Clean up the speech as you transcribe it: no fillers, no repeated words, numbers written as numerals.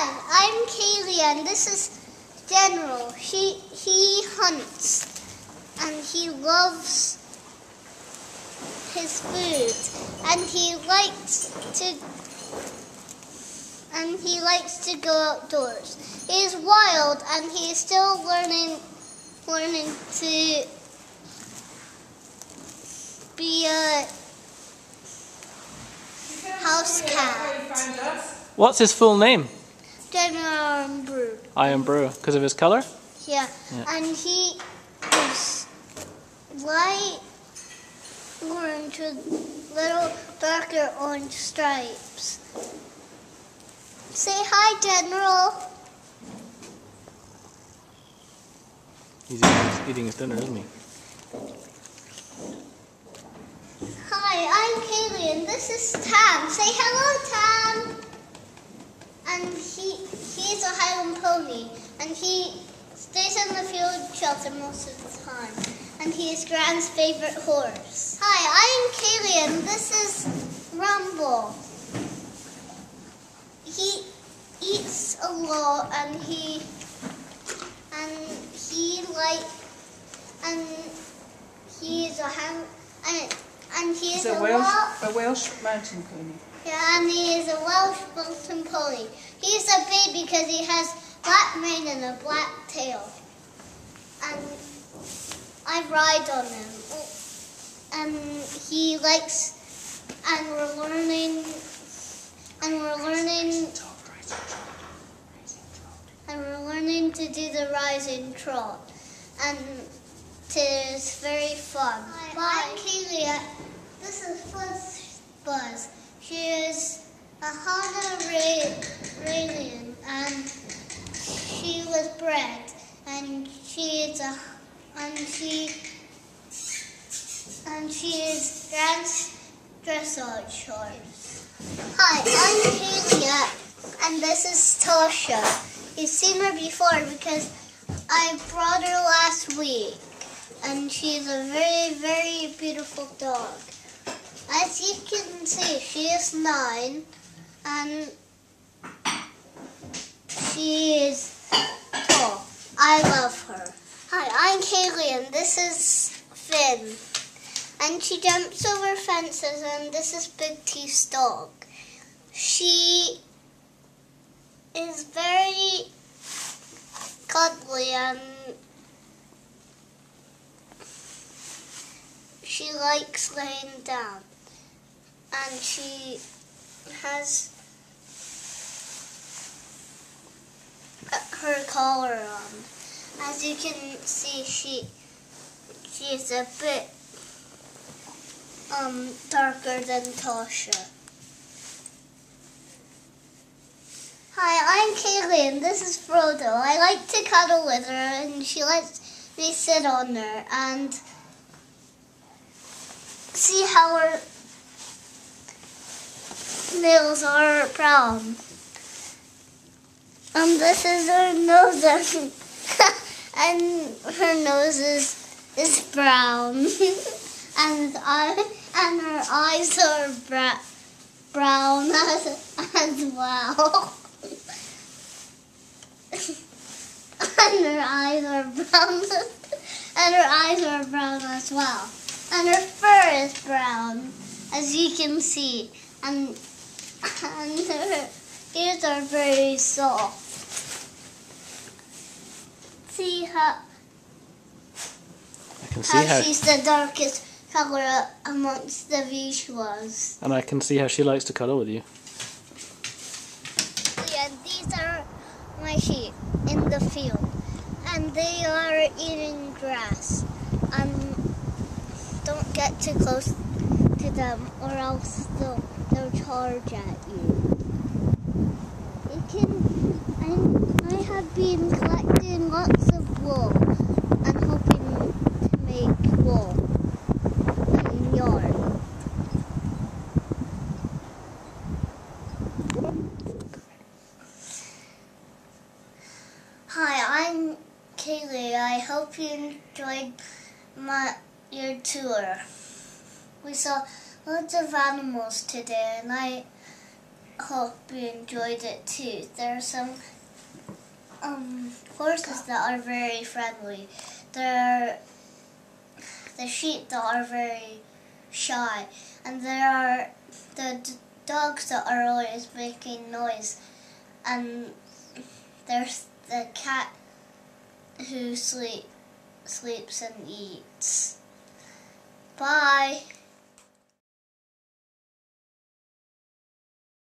Hi, I'm Caleigh and this is General. He hunts and he loves his food and he likes to go outdoors. He is wild and he is still learning to be a house cat. What's his full name? General Brew. Iron Brew, because of his colour? Yeah, and he is light orange with little darker orange stripes. Say hi, General. He's eating his dinner, isn't he? Hi, I'm Caleigh and this is Tam. Say hello, Tam. And he's a Highland pony and he stays in the field shelter most of the time. And he is Gran's favorite horse. Hi, I'm Caleigh and this is Rumble. He eats a lot and he is a Welsh mountain pony. Yeah, and he is a Welsh mountain pony. He's a baby because he has black mane and a black tail. And I ride on him. And he likes, and we're learning to do the rising trot. And it is very fun. Hi, I'm Caleigh. This is Buzz. She is a Hanoverian and she was bred and she is Gran's dressage horse. Hi, I'm Caleigh and this is Tasha. You've seen her before because I brought her last week and she's a very, very beautiful dog. As you can see, she is 9 and she is tall. I love her. Hi, I'm Caleigh and this is Finn. And she jumps over fences and this is Big Teeth's dog. She is very cuddly and she likes laying down. And she has her collar on. As you can see, she is a bit darker than Tasha. Hi, I'm Caleigh and this is Frodo. I like to cuddle with her and she lets me sit on her and see how her nails are brown. And this is her nose and her nose is brown. and her eyes are brown as well. and her eyes are brown as well. And her fur is brown, as you can see. And her ears are very soft. See how she's the darkest color amongst the Vishwas. And I can see how she likes to cuddle with you. Yeah, these are my sheep in the field. And they are eating grass. Don't get too close to them or else they'll charge at you. I have been collecting lots of wool and hoping to make wool and yarn. Hi, I'm Caleigh. I hope you enjoyed your tour. We saw lots of animals today and I hope you enjoyed it too. There are some horses that are very friendly. There are the sheep that are very shy, and there are the dogs that are always making noise, and there's the cat who sleeps and eats. Bye.